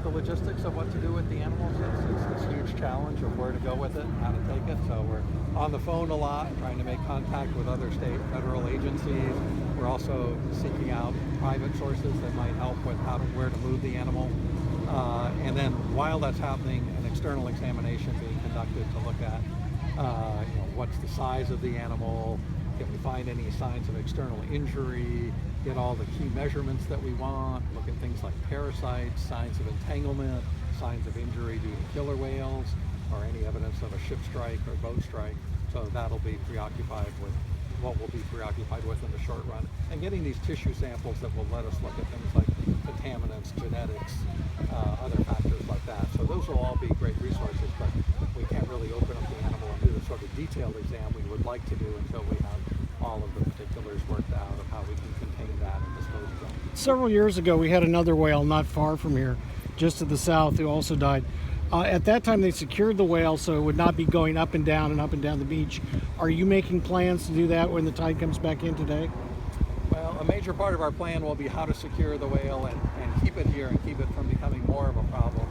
the logistics of what to do with the animals. It's this huge challenge of where to go with it and how to take it. So we're on the phone a lot, trying to make contact with other state, federal agencies. We're also seeking out private sources that might help with where to move the animal. And then while that's happening, an external examination being conducted to look at what's the size of the animal, can we find any signs of external injury, get all the key measurements that we want, look at things like parasites, signs of entanglement, signs of injury due to killer whales, or any evidence of a ship strike or boat strike. So that'll be preoccupied with what we'll be preoccupied with in the short run. And getting these tissue samples that will let us look at things like contaminants, genetics, other factors like that. So those will all be great resources, but we can't really open up the animal and do the sort of detailed exam we would like to do until we have all of the particulars worked out of how we can contain that and dispose of them. Several years ago, we had another whale not far from here, just to the south, who also died. At that time, they secured the whale so it would not be going up and down the beach. Are you making plans to do that when the tide comes back in today? Well, a major part of our plan will be how to secure the whale and keep it here and keep it from becoming more of a problem.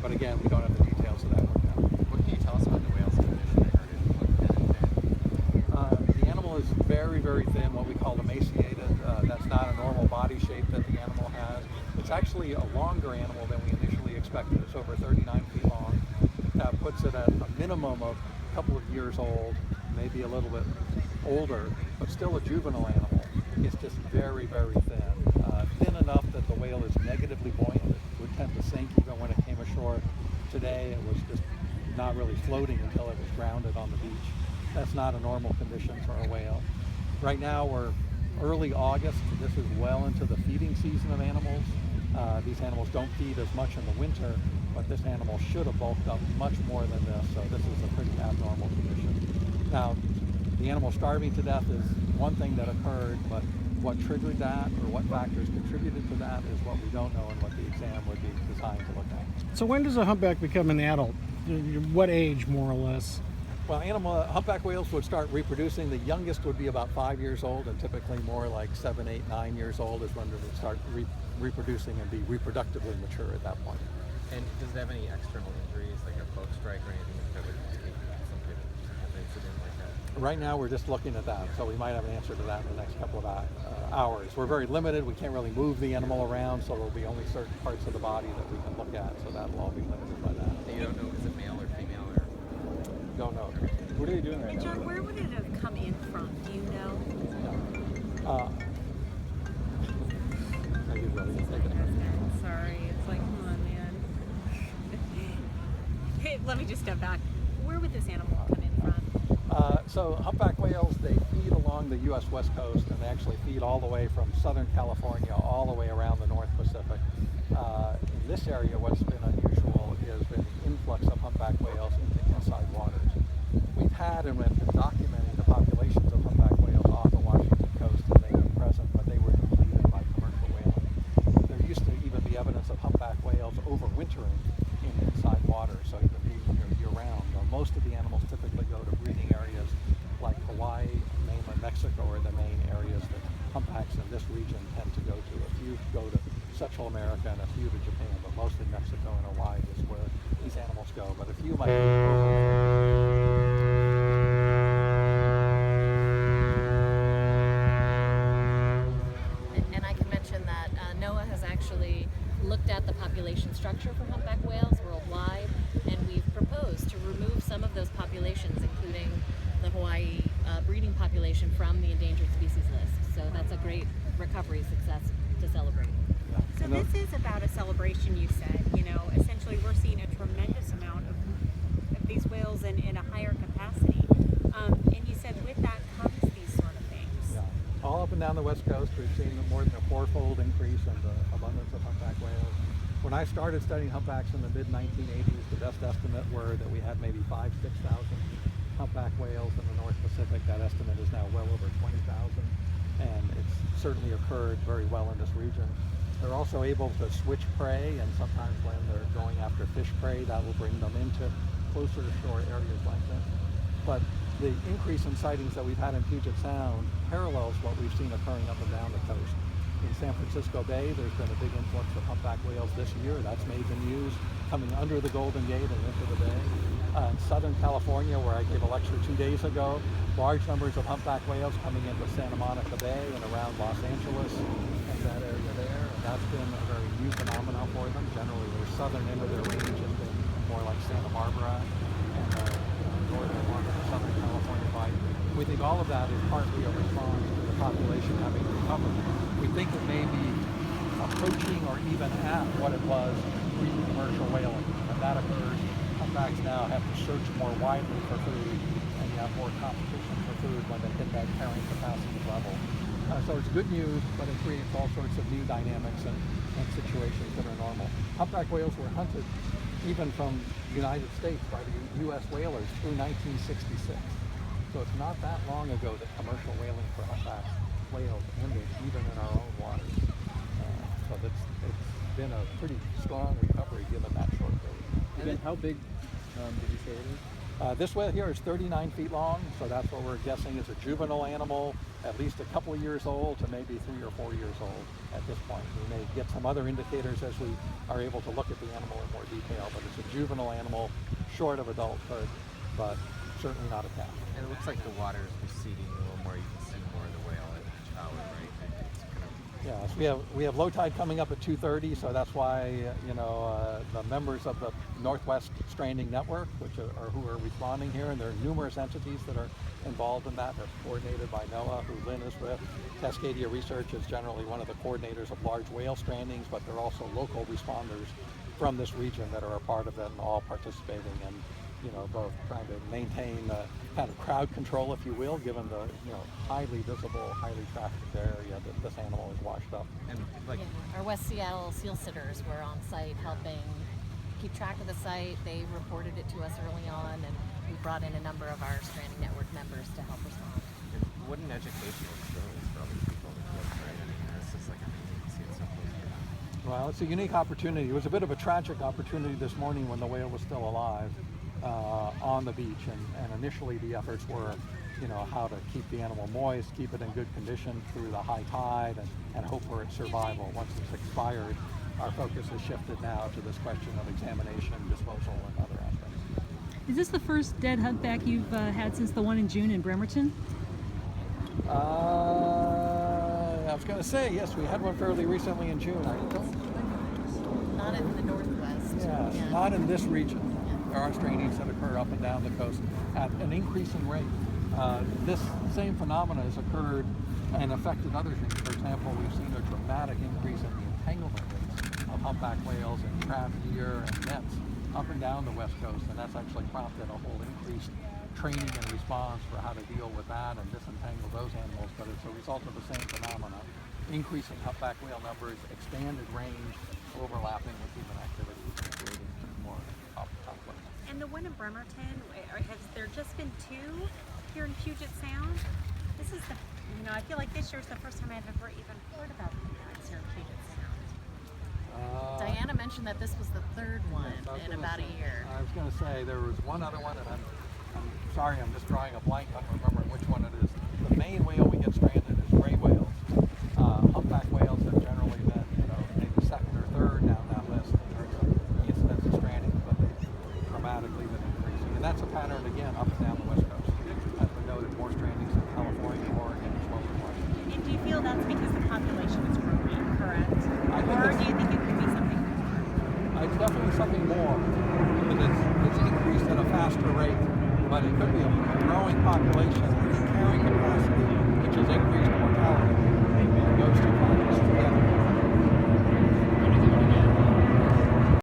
But again, we don't have the details of that worked out. What can you tell us about the whale's condition? I heard it looked thin and thin. The animal is very, very thin, what we call emaciated. That's not a normal body shape that the animal has. It's actually a longer animal than we initially expected. It's over 39 feet long. That puts it at a minimum of a couple of years old, maybe a little bit older, but still a juvenile animal. It's just very, very thin. Thin enough that the whale is negatively buoyant. It would tend to sink even when it came ashore. Today it was just not really floating until it was grounded on the beach. That's not a normal condition for a whale. Right now we're early August. This is well into the feeding season of animals. These animals don't feed as much in the winter, but this animal should have bulked up much more than this, so this is a pretty abnormal condition. Now, the animal starving to death is one thing that occurred, but what triggered that or what factors contributed to that is what we don't know and what the exam would be designed to look at. So when does a humpback become an adult? What age, more or less? Well, humpback whales would start reproducing. The youngest would be about 5 years old, and typically more like 7, 8, 9 years old is when they would start reproducing and be reproductively mature at that point. And does it have any external injuries, like a boat strike or anything that would take some type of incident like that? Right now we're just looking at that, so we might have an answer to that in the next couple of hours. We're very limited. We can't really move the animal around, so there'll be only certain parts of the body that we can look at, so that'll all be limited by that. And you don't know, is it male or female or? Don't know. What are they doing right And now? John, where would it have come in from? Do you know? Maybe really take it. Sorry, it's like, come on, man. Hey, let me just step back. Where would this animal come in from? So humpback whales, they feed along the U.S. West Coast, and they actually feed all the way from Southern California all the way around the North Pacific. In this area, what's been unusual has been the influx of humpback whales into inside waters. We've had and we've been documenting the populations of humpback whales off the Washington coast and they were present, but they were depleted by commercial whaling. There used to even be evidence of humpback whales overwintering in inside waters, so even being here year-round. Most of the animals typically go to breeding areas like Hawaii, mainland Mexico are the main areas that humpbacks in this region tend to go to. A few go to Central America and a few to Japan, but mostly Mexico and Hawaii is where these animals go. But a few might be And I can mention that NOAA has actually looked at the population structure for humpback whales worldwide, and we've proposed to remove some of those populations, including the Hawaii breeding population, from the endangered species list. So that's a great recovery success to celebrate. So this is about a celebration, you said. You know, essentially we're seeing a tremendous amount of these whales in a higher capacity. And you said with that comes these sort of things. Yeah. All up and down the West Coast, we've seen more than a fourfold increase in the abundance of humpback whales. When I started studying humpbacks in the mid-1980s, the best estimate were that we had maybe 5,000 to 6,000 humpback whales in the North Pacific. That estimate is now well over 20,000, and it's certainly occurred very well in this region. They're also able to switch prey, and sometimes when they're going after fish prey, that will bring them into closer to shore areas like this. But the increase in sightings that we've had in Puget Sound parallels what we've seen occurring up and down the coast. in San Francisco Bay, there's been a big influx of humpback whales this year. That's made the news, coming under the Golden Gate and into the bay. In Southern California, where I gave a lecture 2 days ago, large numbers of humpback whales coming into Santa Monica Bay and around Los Angeles and that area there. And that's been a very new phenomenon for them. Generally, their southern end of their range has been more like Santa Barbara and northern part of the Southern California Bight. We think all of that is partly a response to the population having recovered. We think it may be approaching or even at what it was pre-commercial whaling. When that occurs, humpbacks now have to search more widely for food, and you have more competition for food when they hit that carrying capacity level. So it's good news, but it creates all sorts of new dynamics and situations that are normal. Humpback whales were hunted even from the United States by the U.S. whalers through 1966. So it's not that long ago that commercial whaling for humpback whales ended, even in our own waters. So it's been a pretty strong recovery given that short period. And then how big did you say it is? This whale here is 39 feet long, so that's what we're guessing is a juvenile animal, at least a couple of years old to maybe 3 or 4 years old at this point. We may get some other indicators as we are able to look at the animal in more detail, but it's a juvenile animal, short of adulthood, but certainly not a calf. And it looks like the water is receding a little more. You can see more of the whale at the tower, right? It's kind of Yes, we have low tide coming up at 2:30, so that's why the members of the Northwest Stranding Network, which are who are responding here, and there are numerous entities that are involved in that. That's coordinated by NOAA, who Lynn is with. Cascadia Research is generally one of the coordinators of large whale strandings, but there are also local responders from this region that are a part of it and all participating in both trying to maintain kind of crowd control, if you will, given the highly visible, highly trafficked area that this animal is washed up. and like Our West Seattle seal sitters were on site helping keep track of the site. They reported it to us early on, and we brought in a number of our Stranding Network members to help respond. what an educational experience for other people to look, right? I mean, this is like amazing to see it so close to them. Well, it's a unique opportunity. It was a bit of a tragic opportunity this morning when the whale was still alive on the beach, and initially the efforts were, how to keep the animal moist, keep it in good condition through the high tide, and hope for its survival. Once it's expired, our focus has shifted now to this question of examination, disposal, and other aspects. Is this the first dead humpback you've had since the one in June in Bremerton? I was going to say, yes, we had one fairly recently in June. I don't Not in the Northwest. Yeah, not in this region. There are strandings that occur up and down the coast at an increasing rate. This same phenomena has occurred and affected other things. For example, we've seen a dramatic increase in the entanglement rates of humpback whales and crab gear and nets up and down the west coast, and that's actually prompted a whole increased training and response for how to deal with that and disentangle those animals. But it's a result of the same phenomena: increasing humpback whale numbers, expanded range, overlapping with human activities, and creating more conflict. And the one in Bremerton, has there just been two here in Puget Sound? This is I feel like this year's the first time I've ever even heard about the humpbacks here in Puget Sound. Diana mentioned that this was the third one Yes, I was in gonna about say- a year. I was going to say there was one other one, and I'm sorry, I'm just drawing a blank on remembering which one it is. The main whale we get stranded is gray whales. Humpback whales have generally been, maybe second or third down that list in terms of the incidence of stranding, but they've dramatically been increasing. And that's a pattern, again, up and down the west coast. As we noted, more strandings in California, Oregon, as well as Washington. And do you feel that's because the population is growing, correct? I think Or it's- do you think it could be something more? It's definitely something more, because it's increased at a faster rate, but it could be a growing population